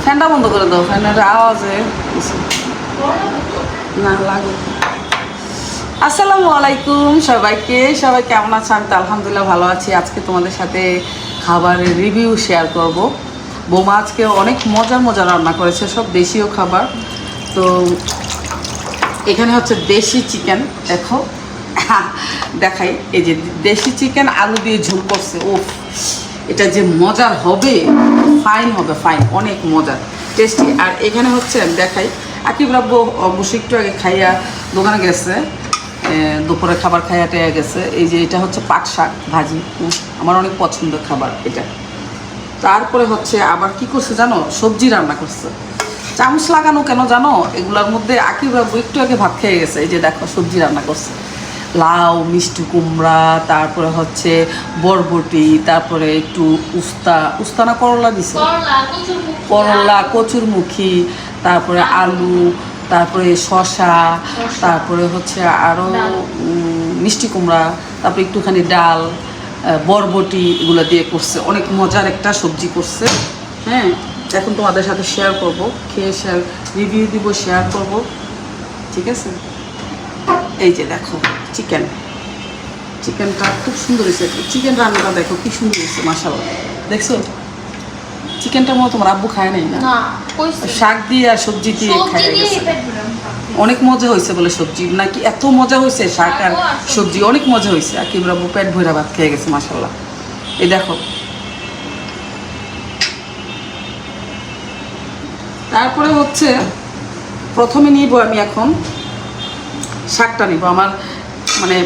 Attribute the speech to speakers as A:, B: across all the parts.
A: ফ্যানটা বন্ধ করে দাও, ফ্যানের আওয়াজে না লাগে। আসসালামু আলাইকুম সবাইকে, সবাই কেমন আছেন? আমি তো আলহামদুলিল্লাহ ভালো আছি। আজকে তোমাদের সাথে খাবারের রিভিউ শেয়ার করব। বৌমা আজকে অনেক মজার মজার রান্না করেছে, সব দেশীয় খাবার। তো এখানে হচ্ছে দেশি চিকেন, দেখো দেখাই। এই যে দেশি চিকেন আলু দিয়ে ঝোল করছে, ওফ এটা যে মজার হবে, ফাইন হবে, ফাইন, অনেক মজার, টেস্টি। আর এখানে হচ্ছে দেখাই, আকিব রাব্বু অবশ্যই একটু আগে খাইয়া দোকানে গেছে, দুপুরে খাবার খাইয়া টেয়া গেছে। এই যে এটা হচ্ছে পাট শাক ভাজি, আমার অনেক পছন্দের খাবার এটা। তারপরে হচ্ছে আবার কি করছে জানো, সবজি রান্না করছে। চামচ লাগানো কেন জানো, এগুলোর মধ্যে আকিব রাব্বু একটু আগে ভাত খেয়ে গেছে। এই যে দেখো সবজি রান্না করছে, লাউ, মিষ্টি কুমড়া, তারপরে হচ্ছে বরবটি, তারপরে একটু উস্তানা করলা দিছে, করলা, কচুরমুখী, তারপরে আলু, তারপরে শসা, তারপরে হচ্ছে আরও মিষ্টি কুমড়া, তারপরে একটুখানি ডাল, বরবটি, এগুলো দিয়ে করছে। অনেক মজার একটা সবজি করছে। হ্যাঁ, এখন তোমাদের সাথে শেয়ার করব, খেয়ে শেয়ার রিভিউ দিব, শেয়ার করব, ঠিক আছে? এই যে দেখো চিকেন, চিকেনটা খুব সুন্দর হয়েছে। চিকেন রান্নাটা দেখো কি সুন্দর হয়েছে, মাশাআল্লাহ। দেখছো চিকেনটার মতো তোমার আব্বু খায় নাই না, শাক দিয়ে আর সবজি দিয়ে খায় গেছে। অনেক মজা হয়েছে বলে সবজি নাকি, এত মজা হয়েছে, শাক আর সবজি অনেক মজা হয়েছে। আর কিংবা আব্বু পেট ভরা ভাত খেয়ে গেছে, মাশাআল্লাহ। এই দেখো, তারপরে হচ্ছে প্রথমে নিব আমি এখন শাকটা নিব। আমার মানে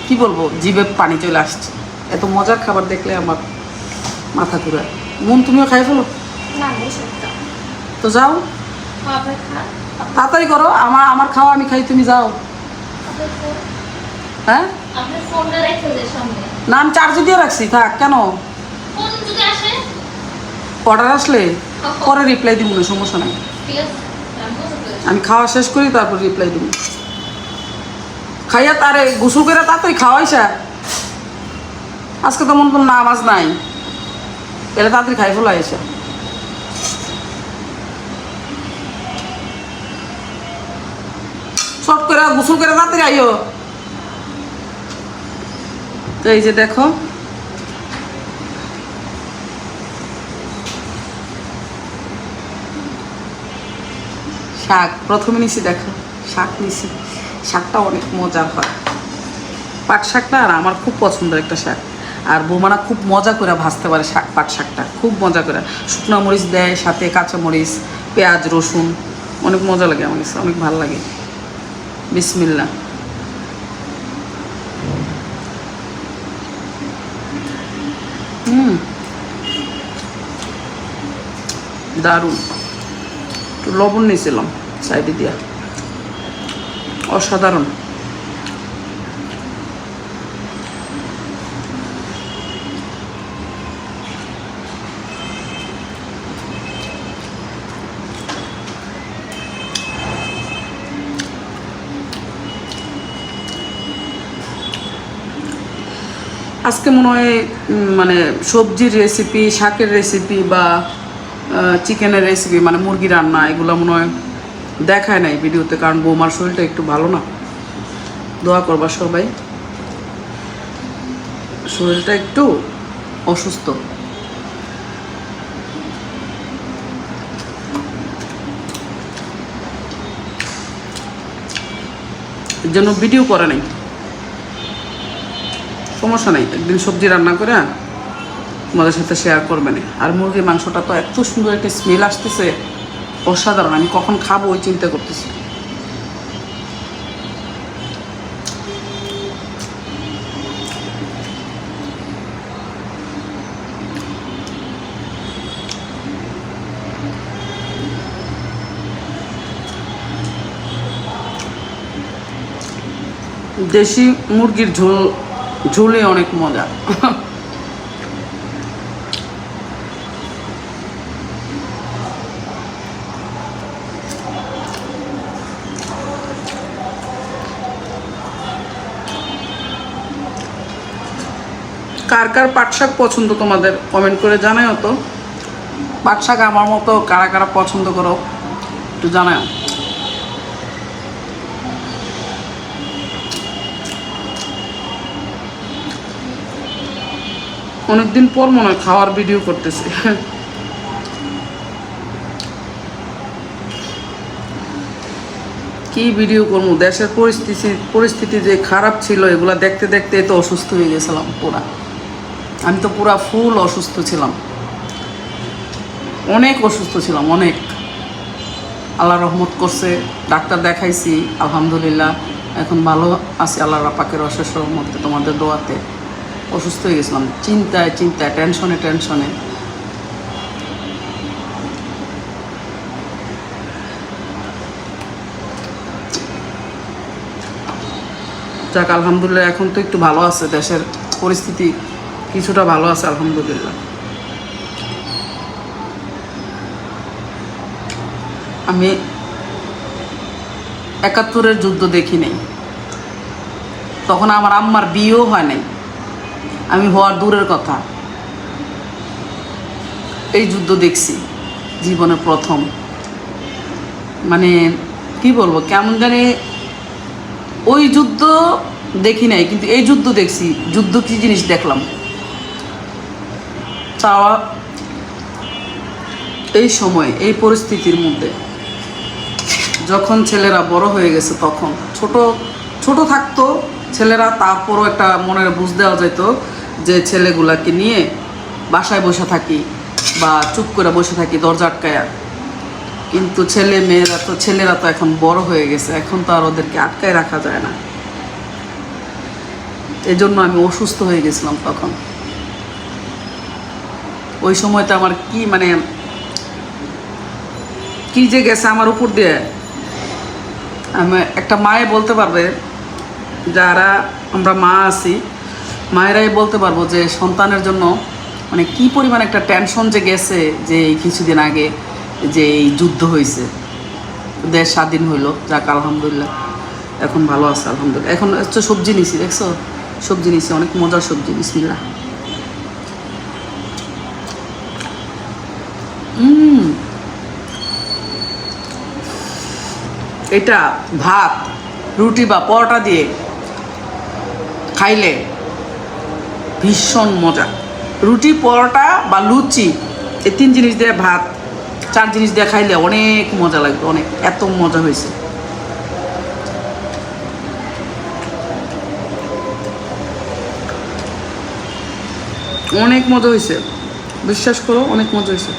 A: কি বলবো, জিভে পানি চলে আসছে, এত মজার খাবার দেখলে আমার মাথা ঘুরায়। মন, তুমিও খাই ফেলো তো, যাও তাড়াতাড়ি করো। আমার খাওয়া আমি খাই, তুমি যাও। হ্যাঁ না, আমি চার্জে দিয়ে রাখছি, থাক। কেন অর্ডার আসলে পরে রিপ্লাই দিব না, সমস্যা নাই। আমি খাওয়া শেষ করি তারপর রিপ্লাই দিব। খাইয়া তারে গোসল করে তাড়াতাড়ি খাওয়াইসা, আজকে তো মনে করো নামাজ নাই, এলে তাড়াতাড়ি খাই ফেলো আইসা। শর্ট করে গোসল করে তাড়াতাড়ি আইও। তো এই যে দেখো শাক প্রথমে নিছি, দেখো শাক নিছি, শাকটা অনেক মজার হয় পাট শাকটা, আর আমার খুব পছন্দের একটা শাক। আর বৌমানা খুব মজা করে ভাজতে পারে শাক, পাট শাকটা খুব মজা করে, শুকনো মরিচ দেয়, সাথে কাঁচা মরিচ, পেঁয়াজ, রসুন, অনেক মজা লাগে আমার কাছে, অনেক ভালো লাগে। বিসমিল্লাহ। দারুণ। একটু লবণ নিয়েছিলাম সাইডে দিয়া, অসাধারণ। আজকে মনে হয় মানে সবজির রেসিপি, শাকের রেসিপি বা চিকেনের রেসিপি, মানে মুরগি রান্না, এগুলো মনে হয় দেখায় নাই ভিডিওতে, কারণ বৌমার শরীরটা একটু ভালো না। দোয়া করবা সবাই, শরীরটা একটু অসুস্থ, এর জন্য ভিডিও করে নাই। সমস্যা নাই, একদিন সবজি রান্না করে তোমাদের সাথে শেয়ার করবে না। আর মুরগির মাংসটা তো এত সুন্দর একটা স্মেল আসতেছে, অসাধারণ। আমি কখন খাবো ওই চিন্তা করতেছি। দেশি মুরগির ঝোলে অনেক মজা। কার কার পাট শাক পছন্দ তোমাদের কমেন্ট করে জানাও তো। পাট শাক আমার মতো কারা কারা পছন্দ করো একটু জানাও। অনেকদিন পর মনে হয় খাওয়ার ভিডিও করতেছি। কি ভিডিও করবো, দেশের পরিস্থিতি যে খারাপ ছিল এগুলা দেখতে দেখতে তো অসুস্থ হয়ে গেছিলাম পুরা। আমি তো পুরা ফুল অসুস্থ ছিলাম, অনেক অসুস্থ ছিলাম, অনেক। আল্লাহ রহমত করছে, ডাক্তার দেখাইছি, আলহামদুলিল্লাহ এখন ভালো আছি আল্লাহ পাকের অশেষ রহমতে, তোমাদের দোয়াতে। অসুস্থ হয়ে গেছিলাম চিন্তায় চিন্তায়, টেনশনে টেনশনে। যাক আলহামদুলিল্লাহ এখন তো একটু ভালো আছে, দেশের পরিস্থিতি কিছুটা ভালো আছে আলহামদুলিল্লাহ। আমি ৭১-এর যুদ্ধ দেখি নাই, তখন আমার আম্মার বিয়েও হয় নাই, আমি হওয়ার দূরের কথা। এই যুদ্ধ দেখছি জীবনের প্রথম। মানে কি বলবো, কেমন জানি ওই যুদ্ধ দেখি নাই কিন্তু এই যুদ্ধ দেখছি। যুদ্ধ কি জিনিস দেখলাম, চাওয়া এই সময় এই পরিস্থিতির মধ্যে যখন ছেলেরা বড় হয়ে গেছে, তখন ছোট ছোট থাকতো ছেলেরা, তারপরও একটা মনের বুঝ দেওয়া যেত যে ছেলেগুলাকে নিয়ে বাসায় বসে থাকি বা চুপ করে বসে থাকি দরজা আটকায়া। কিন্তু ছেলেরা তো এখন বড় হয়ে গেছে, এখন তো আর ওদেরকে আটকায় রাখা যায় না। এজন্য আমি অসুস্থ হয়ে গেছিলাম তখন। ওই সময়টা আমার কি মানে কি যে গেছে আমার উপর দিয়ে, আমি একটা মায়ে বলতে পারবে, যারা আমরা মা আছি মায়েরাই বলতে পারবো যে সন্তানের জন্য মানে কি পরিমাণ একটা টেনশন যে গেছে। যে এই কিছুদিন আগে যে এই যুদ্ধ হয়েছে, দেশ স্বাধীন হইলো, যাক আলহামদুলিল্লাহ এখন ভালো আছে আলহামদুলিল্লাহ। এখন হচ্ছে সবজি নিছি, দেখছো সবজি নিছি, অনেক মজার সবজি। বিসমিল্লাহ। এটা ভাত, রুটি বা পরোটা দিয়ে খাইলে ভীষণ মজা। রুটি, পরোটা বা লুচি, এই 3 জিনিস দিয়ে ভাত, 4 জিনিস দিয়ে খাইলে অনেক মজা লাগবে, অনেক। এত মজা হয়েছে, অনেক মজা হয়েছে, বিশ্বাস করো অনেক মজা হয়েছে।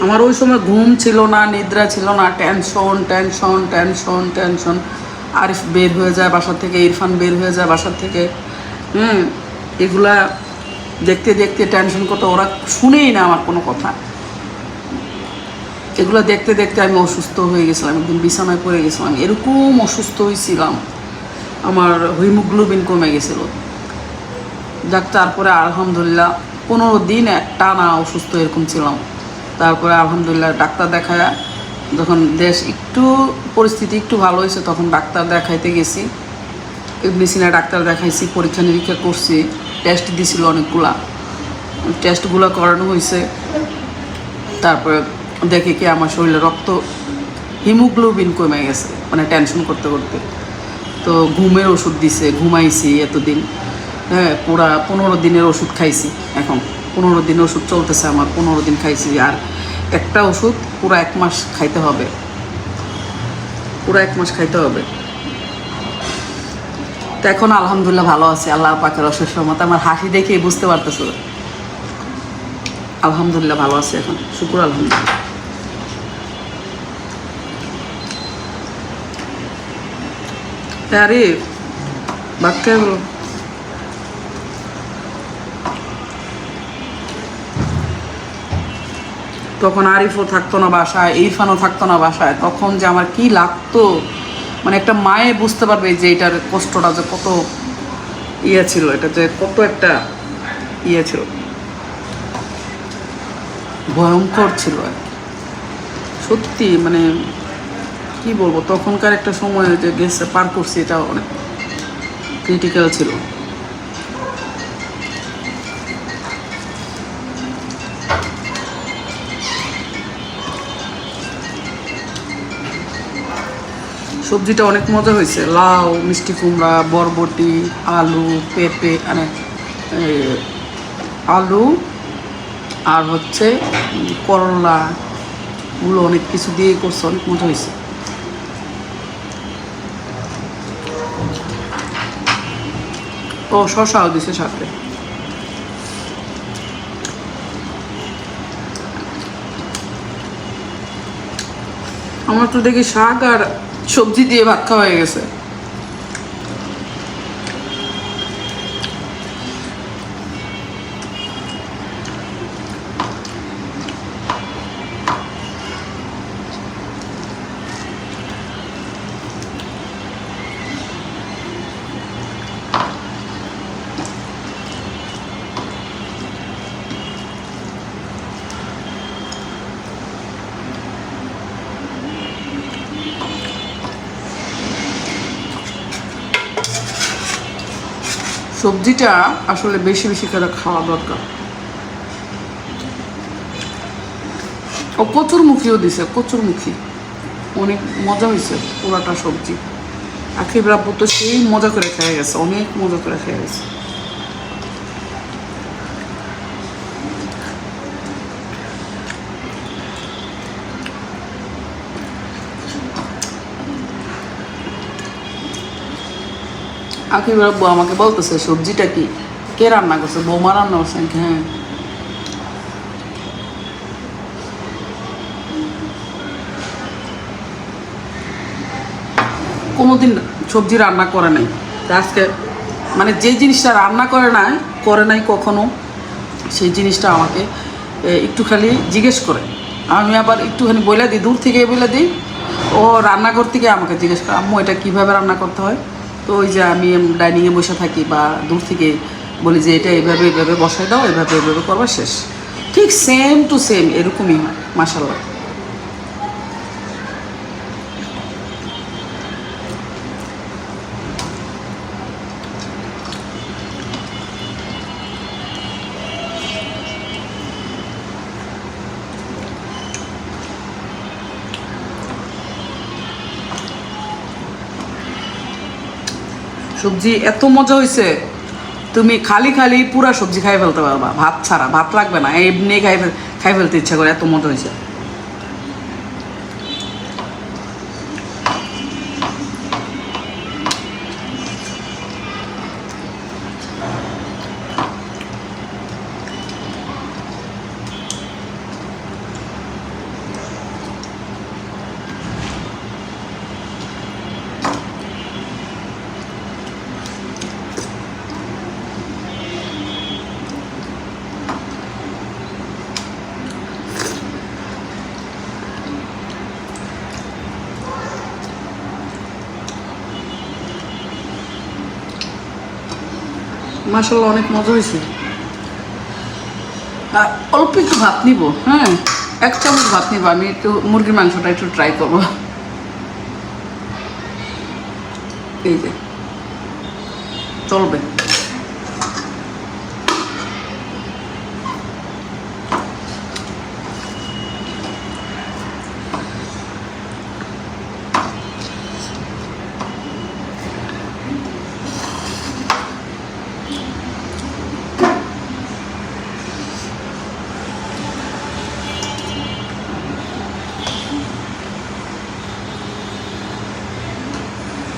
A: আমার ওই সময় ঘুম ছিল না, নিদ্রা ছিল না, tension tension tension tension. Arif বের হয়ে যায় বাসা থেকে, ইরফান বের হয়ে যায় বাসা থেকে, এগুলা দেখতে দেখতে টেনশন করতে, ওরা শুনেই না আমার কোনো কথা। এগুলো দেখতে দেখতে আমি অসুস্থ হয়ে গেছিলাম, একদিন বিছানায় পড়ে গেছিলাম, এরকম অসুস্থ হয়েছিলাম, আমার হিমোগ্লোবিন কমে গেছিল। যাক তারপরে আলহামদুলিল্লাহ 15 দিন টানা অসুস্থ এরকম ছিলাম। তারপরে আলহামদুলিল্লাহ ডাক্তার দেখায়, যখন দেশ একটু পরিস্থিতি একটু ভালো হয়েছে তখন ডাক্তার দেখাইতে গেছি। মেডিসিনে ডাক্তার দেখাইছি, পরীক্ষা নিরীক্ষা করছি, টেস্ট দিছিল অনেকগুলা, টেস্টগুলো করানো হয়েছে। তারপরে দেখে কি আমার শরীরে রক্ত হিমোগ্লোবিন কমে গেছে, মানে টেনশন করতে করতে। তো ঘুমের ওষুধ দিছে, ঘুমাইছি এতদিন, হ্যাঁ পুরা 15 দিনের ওষুধ খাইছি। এখন 15 দিন ওষুধ চলতেছে আমার, 15 দিন খাইছি। আর একটা ওষুধ পুরো 1 মাস খাইতে হবে, পুরো 1 মাস খাইতে হবে। তো এখন আলহামদুলিল্লাহ ভালো আছে আল্লাহ পাকের অশেষ রহমতে। আমার হাসি দেখেই বুঝতে পারতেছ, আলহামদুলিল্লাহ ভালো আছে এখন, শুকুর আলহামদুলিল্লাহ। আরে বাক্য হলো তখন আরিফও থাকতো না বাসায়, ইরফানও থাকতো না বাসায়, তখন যে আমার কি লাগতো, মানে একটা মায়ে বুঝতে পারবে যে এটার কষ্টটা যে কত ইয়ে ছিল, এটা যে কত একটা ইয়ে ছিল। ভয়ঙ্কর ছিল আর কি। সত্যি মানে কি বলবো, তখনকার একটা সময় যে গেছে পার করছি, এটা অনেক ক্রিটিক্যাল ছিল। সবজিটা অনেক মজা হয়েছে, লাউ, মিষ্টি কুমড়া, বরবটি, আলু, পেঁপে, মানে আলু আর হচ্ছে করলা, গুলো অনেক কিছু দিয়ে করছে, অনেক মজা হয়েছে। ও শশাও দিছে সাথে। আমার তো দেখি শাক আর সবজি দিয়ে ভাত খাওয়া হয়ে গেছে। সবজিটা আসলে বেশি বেশি করে খাওয়া দরকার। ও কচুরমুখীও দিছে, কচুরমুখী অনেক মজা হয়েছে পুরাটা সবজি। আখির রাব্বু তো সেই মজা করে খেয়ে গেছে, অনেক মজা করে খেয়ে গেছে। আখির রাব্বু আমাকে বলতেছে সবজিটা কি কে রান্না করছে, বৌমা রান্না করছে। হ্যাঁ, কোনোদিন সবজি রান্না করে নাই। আজকে মানে যে জিনিসটা রান্না করে নাই কখনো, সেই জিনিসটা আমাকে একটু খালি জিজ্ঞেস করে। আমি আবার একটুখানি বলে দিই, দূর থেকে বলে দিই। ও রান্নাঘর থেকে আমাকে জিজ্ঞেস করে, আম্মু এটা কীভাবে রান্না করতে হয়। তো ওই যে আমি ডাইনিংয়ে বসে থাকি বা দূর থেকে বলি যে এটা এভাবে এভাবে বসাই দাও, এভাবে এভাবে করবা, শেষ। ঠিক সেম টু সেম এরকমই হয় মাশাল্লাহ। সবজি এত মজা হয়েছে, তুমি খালি খালি পুরা সবজি খাই ফেলতে পারবা, ভাত ছাড়া। ভাত লাগবে না, এমনি খাই ফেলতে ইচ্ছা করে, এত মজা হয়েছে। মাশাল্লাহ অনেক মজা হয়েছে। আর অল্প একটু ভাত নিব, হ্যাঁ 1 চামচ ভাত নিব। আমি একটু মুরগির মাংসটা একটু ট্রাই করবো। এই যে চলবে।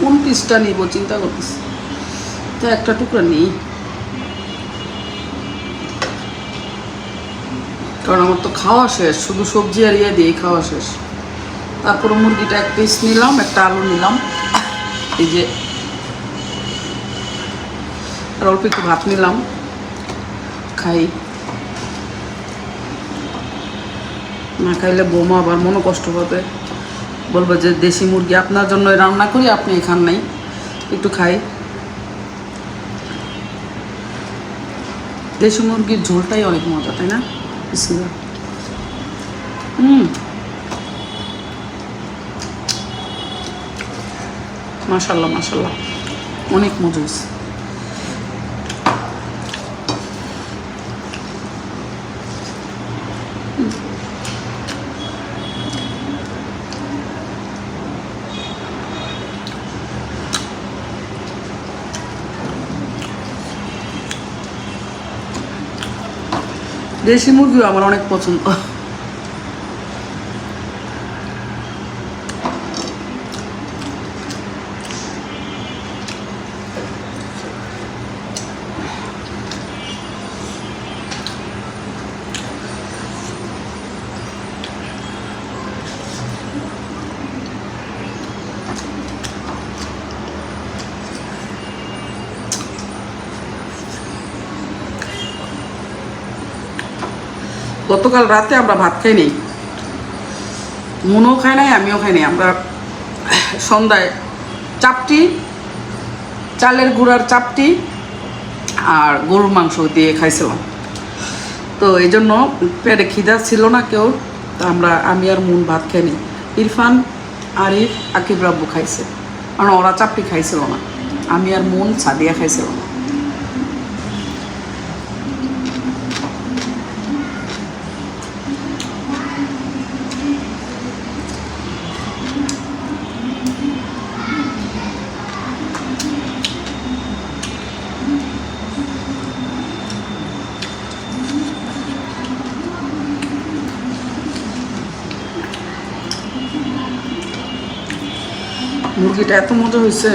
A: কোন পিসটা নিব চিন্তা করতেছি, তো একটা টুকরা নেই, কারণ আমার তো খাওয়া শেষ, শুধু সবজি আর ইয়ে দিয়ে খাওয়া শেষ। তারপরে মুরগিটা 1 পিস নিলাম, একটা আলু নিলাম, এই যে, আর অল্প একটু ভাত নিলাম, খাই। না খাইলে বৌমা আবার মনে কষ্ট হবে, বলবো যে দেশি মুরগি আপনার জন্য রান্না করি, আপনি খান নাই। একটু খাই। দেশি মুরগির ঝোলটাই অনেক মজা, তাই না? বিসমিল্লাহ। মাশাল্লাহ মাশাল্লাহ, অনেক মজা হয়েছে। দেশি মুরগিও আমার অনেক পছন্দ। গতকাল রাতে আমরা ভাত খাই নাই, মনও খায় নাই, আমিও খাই নাই। আমরা সন্ধ্যায় চাপটি, চালের গুঁড়ার চাপটি আর গরুর মাংস দিয়ে খাইছিলাম। তো এই জন্য পেটে খিদা ছিল না কেউ, তো আমি আর মুন ভাত খাইনি। ইরফান, আরিফ, আকিব রাব্বু খাইছে, কারণ ওরা চাপটি খাইছিল না। আমি আর মুন, সাদিয়া খাইছিল না। মুরগিটা এত মজা হয়েছে।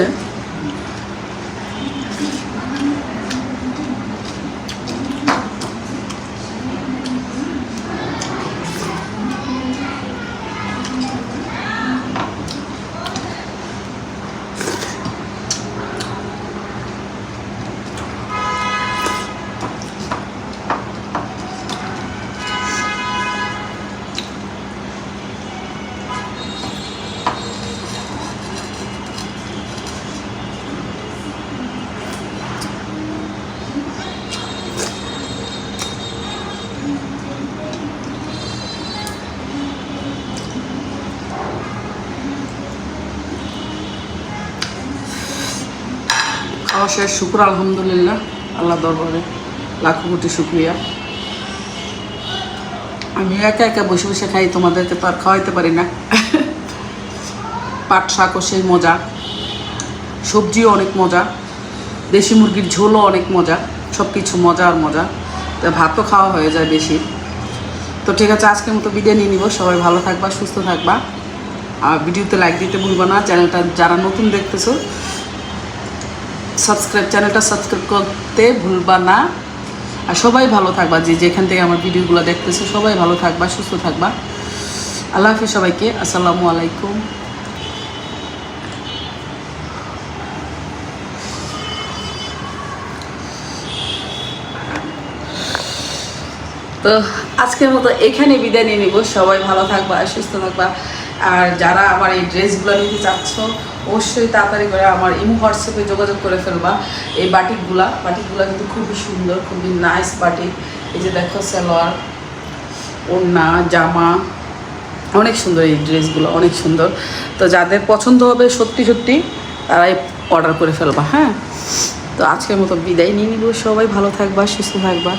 A: খাওয়া শেষ, শুক্র আলহামদুলিল্লাহ, আল্লাহ দরবারে লাখো কোটি শুক্রিয়া। আমি একা একা বসে বসে খাই, তোমাদেরকে তো আর খাওয়াইতে পারি না। পাট শাকও সেই মজা, সবজিও অনেক মজা, দেশি মুরগির ঝোলও অনেক মজা, সব কিছু মজা আর মজা। তো ভাতও খাওয়া হয়ে যায় বেশি। তো ঠিক আছে, আজকের মতো বিদায় নিয়ে নিব। সবাই ভালো থাকবা, সুস্থ থাকবা, আর ভিডিওতে লাইক দিতে ভুলবা না। চ্যানেলটা যারা নতুন দেখতেছো, চ্যানেলটা সাবস্ক্রাইব করতে ভুলবা না। আর সবাই ভালো থাকবা, যে যেখান থেকে আমার ভিডিওগুলো দেখতেছো, সবাই ভালো থাকবা, সুস্থ থাকবা। আল্লাহ হাফিজ সবাইকে। আসসালামু আলাইকুম। তো আজকের মতো এখানে বিদায় নিয়ে নিব। সবাই ভালো থাকবা, সুস্থ থাকবা। আর যারা আমার এই ড্রেসগুলো নিতে চাচ্ছ, অবশ্যই তাড়াতাড়ি করে আমার ইমো হোয়াটসঅ্যাপে যোগাযোগ করে ফেলবা। এই বাটিকগুলা কিন্তু খুবই সুন্দর, খুবই নাইস বাটিক। এই যে দেখো, সালোয়ার, ওড়না, জামা, অনেক সুন্দর। এই ড্রেসগুলো অনেক সুন্দর। তো যাদের পছন্দ হবে সত্যি সত্যি, তারাই অর্ডার করে ফেলবা। হ্যাঁ, তো আজকের মতো বিদায় নিয়ে নিব। সবাই ভালো থাকবা, সুস্থ থাকবা।